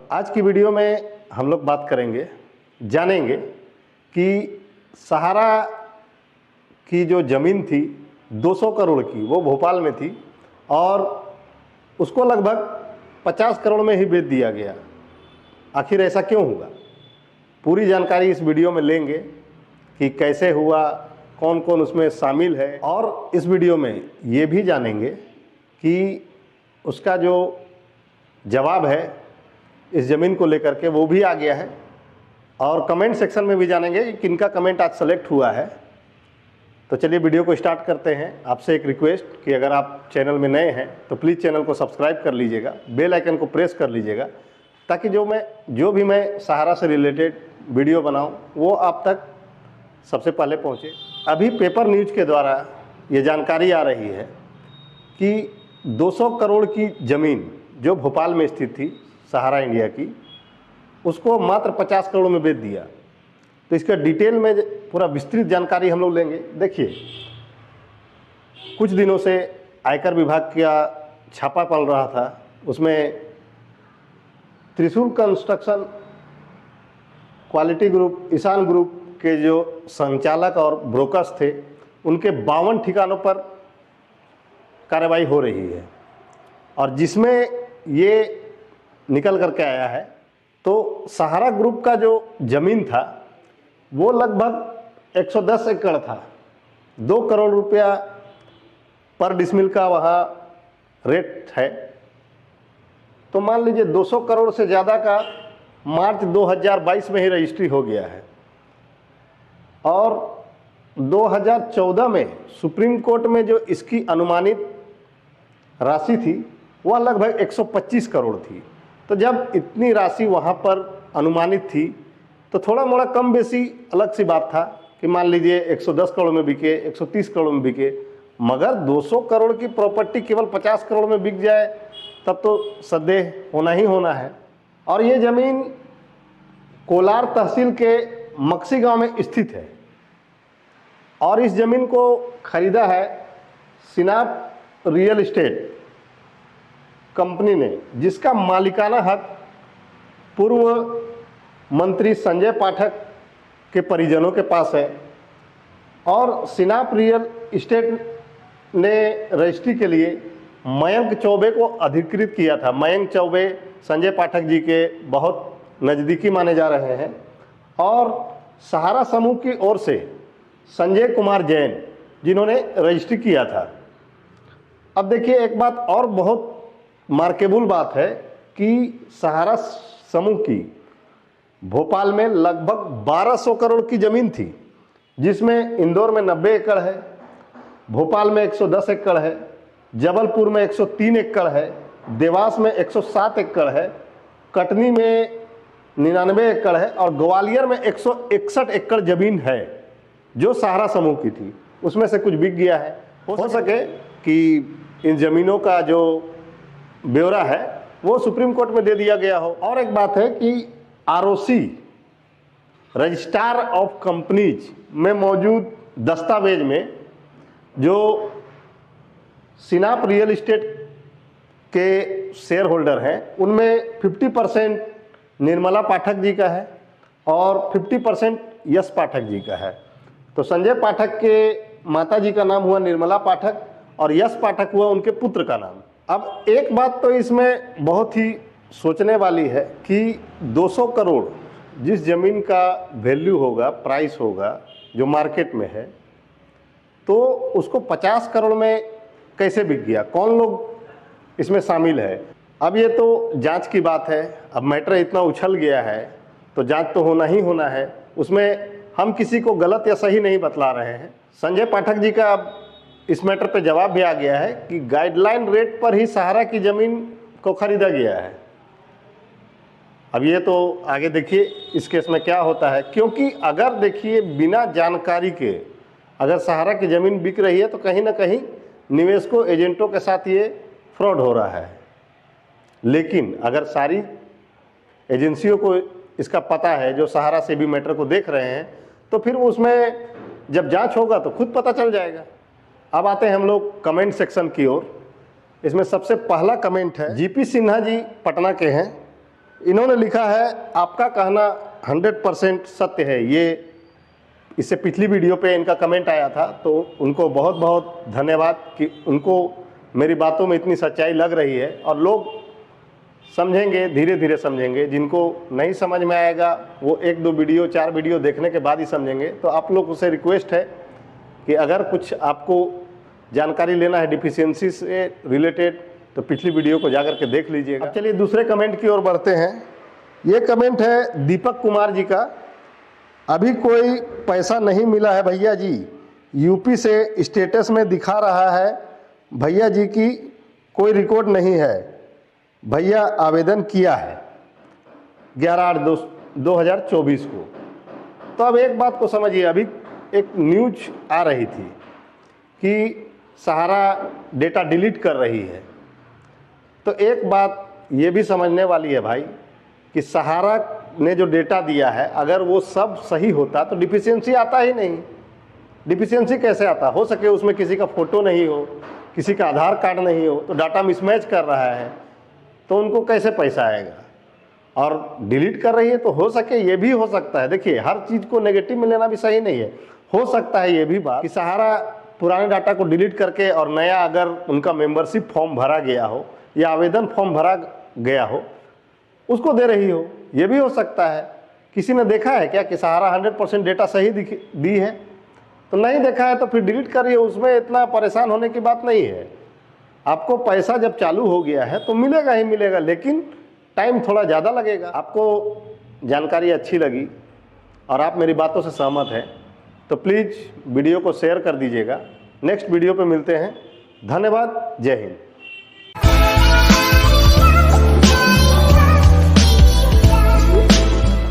आज की वीडियो में हम लोग बात करेंगे, जानेंगे कि सहारा की जो ज़मीन थी 200 करोड़ की, वो भोपाल में थी और उसको लगभग 50 करोड़ में ही बेच दिया गया। आखिर ऐसा क्यों हुआ? पूरी जानकारी इस वीडियो में लेंगे कि कैसे हुआ, कौन कौन उसमें शामिल है, और इस वीडियो में ये भी जानेंगे कि उसका जो जवाब है इस ज़मीन को लेकर के वो भी आ गया है, और कमेंट सेक्शन में भी जानेंगे कि किनका कमेंट आज सेलेक्ट हुआ है। तो चलिए वीडियो को स्टार्ट करते हैं। आपसे एक रिक्वेस्ट कि अगर आप चैनल में नए हैं तो प्लीज़ चैनल को सब्सक्राइब कर लीजिएगा, बेल आइकन को प्रेस कर लीजिएगा, ताकि जो भी मैं सहारा से रिलेटेड वीडियो बनाऊं वो आप तक सबसे पहले पहुंचे। अभी पेपर न्यूज़ के द्वारा ये जानकारी आ रही है कि 200 करोड़ की ज़मीन जो भोपाल में स्थित थी सहारा इंडिया की, उसको मात्र 50 करोड़ में बेच दिया। तो इसका डिटेल में पूरा विस्तृत जानकारी हम लोग लेंगे। देखिए, कुछ दिनों से आयकर विभाग का छापा पड़ रहा था, उसमें Trishul construction, quality group, Ishaan group के जो संचालक और ब्रोकर्स थे, उनके 52 ठिकानों पर कार्रवाई हो रही है, और जिसमें ये निकल करके आया है तो सहारा ग्रुप का जो ज़मीन था वो लगभग 110 एकड़ था। 2 करोड़ रुपया पर डिसमिल का वहाँ रेट है। तो मान लीजिए 200 करोड़ से ज़्यादा का मार्च 2022 में ही रजिस्ट्री हो गया है, और 2014 में सुप्रीम कोर्ट में जो इसकी अनुमानित राशि थी वह लगभग 125 करोड़ थी। तो जब इतनी राशि वहाँ पर अनुमानित थी तो थोड़ा मोड़ा कम बेसी अलग सी बात था कि मान लीजिए 110 करोड़ में बिके, 130 करोड़ में बिके, मगर 200 करोड़ की प्रॉपर्टी केवल 50 करोड़ में बिक जाए तब तो संदेह होना ही होना है। और ये ज़मीन कोलार तहसील के मक्सी गांव में स्थित है, और इस ज़मीन को खरीदा है सिनाप रियल एस्टेट कंपनी ने, जिसका मालिकाना हक पूर्व मंत्री संजय पाठक के परिजनों के पास है। और सिनाप रियल एस्टेट ने रजिस्ट्री के लिए मयंक चौबे को अधिकृत किया था। मयंक चौबे संजय पाठक जी के बहुत नज़दीकी माने जा रहे हैं, और सहारा समूह की ओर से संजय कुमार जैन जिन्होंने रजिस्ट्री किया था। अब देखिए, एक बात और बहुत मार्केबल बात है कि सहारा समूह की भोपाल में लगभग 1200 करोड़ की ज़मीन थी, जिसमें इंदौर में 90 एकड़ है, भोपाल में 110 एकड़ है, जबलपुर में 103 एकड़ है, देवास में 107 एकड़ है, कटनी में 99 एकड़ है, और ग्वालियर में 161 एकड़ ज़मीन है जो सहारा समूह की थी। उसमें से कुछ बिक गया है। हो सके कि इन ज़मीनों का जो ब्यौरा है वो सुप्रीम कोर्ट में दे दिया गया हो। और एक बात है कि आरओसी रजिस्ट्रार ऑफ कंपनीज में मौजूद दस्तावेज में जो सिनाप रियल एस्टेट के शेयर होल्डर हैं उनमें 50% निर्मला पाठक जी का है और 50% यश पाठक जी का है। तो संजय पाठक के माता जी का नाम हुआ निर्मला पाठक और यश पाठक हुआ उनके पुत्र का नाम। अब एक बात तो इसमें बहुत ही सोचने वाली है कि 200 करोड़ जिस ज़मीन का वैल्यू होगा, प्राइस होगा जो मार्केट में है, तो उसको 50 करोड़ में कैसे बिक गया? कौन लोग इसमें शामिल है? अब ये तो जांच की बात है। अब मैटर इतना उछल गया है तो जांच तो होना ही होना है। उसमें हम किसी को गलत या सही नहीं बतला रहे हैं। संजय पाठक जी का अब इस मैटर पे जवाब भी आ गया है कि गाइडलाइन रेट पर ही सहारा की ज़मीन को खरीदा गया है। अब ये तो आगे देखिए इस केस में क्या होता है, क्योंकि अगर देखिए बिना जानकारी के अगर सहारा की ज़मीन बिक रही है तो कहीं ना कहीं निवेशकों, एजेंटों के साथ ये फ्रॉड हो रहा है। लेकिन अगर सारी एजेंसियों को इसका पता है जो सहारा से भी मैटर को देख रहे हैं, तो फिर उसमें जब जांच होगा तो खुद पता चल जाएगा। अब आते हैं हम लोग कमेंट सेक्शन की ओर। इसमें सबसे पहला कमेंट है जीपी सिन्हा जी, पटना के हैं। इन्होंने लिखा है, आपका कहना 100% सत्य है। ये इससे पिछली वीडियो पे इनका कमेंट आया था, तो उनको बहुत बहुत धन्यवाद कि उनको मेरी बातों में इतनी सच्चाई लग रही है। और लोग समझेंगे, धीरे धीरे समझेंगे। जिनको नहीं समझ में आएगा वो 1-2 वीडियो 4 वीडियो देखने के बाद ही समझेंगे। तो आप लोगों से रिक्वेस्ट है कि अगर कुछ आपको जानकारी लेना है डिफिशियंसी से रिलेटेड, तो पिछली वीडियो को जाकर के देख लीजिएगा। अब चलिए दूसरे कमेंट की ओर बढ़ते हैं। ये कमेंट है दीपक कुमार जी का। अभी कोई पैसा नहीं मिला है भैया जी, यूपी से स्टेटस में दिखा रहा है भैया जी की कोई रिकॉर्ड नहीं है, भैया आवेदन किया है 11/8/2024 को। तो अब एक बात को समझिए, अभी एक न्यूज आ रही थी कि सहारा डेटा डिलीट कर रही है। तो एक बात ये भी समझने वाली है भाई कि सहारा ने जो डेटा दिया है, अगर वो सब सही होता तो डिफिशियंसी आता ही नहीं। डिफिशियंसी कैसे आता? हो सके उसमें किसी का फोटो नहीं हो, किसी का आधार कार्ड नहीं हो, तो डाटा मिसमैच कर रहा है, तो उनको कैसे पैसा आएगा? और डिलीट कर रही है तो हो सके ये भी हो सकता है। देखिए, हर चीज़ को नेगेटिव में लेना भी सही नहीं है। हो सकता है ये भी बात कि सहारा पुराने डाटा को डिलीट करके और नया अगर उनका मेंबरशिप फॉर्म भरा गया हो या आवेदन फॉर्म भरा गया हो उसको दे रही हो, ये भी हो सकता है। किसी ने देखा है क्या कि सहारा 100% डेटा सही दी है? तो नहीं देखा है तो फिर डिलीट करिए, उसमें इतना परेशान होने की बात नहीं है। आपको पैसा जब चालू हो गया है तो मिलेगा ही मिलेगा, लेकिन टाइम थोड़ा ज़्यादा लगेगा। आपको जानकारी अच्छी लगी और आप मेरी बातों से सहमत हैं तो प्लीज़ वीडियो को शेयर कर दीजिएगा। नेक्स्ट वीडियो पे मिलते हैं। धन्यवाद। जय हिंद।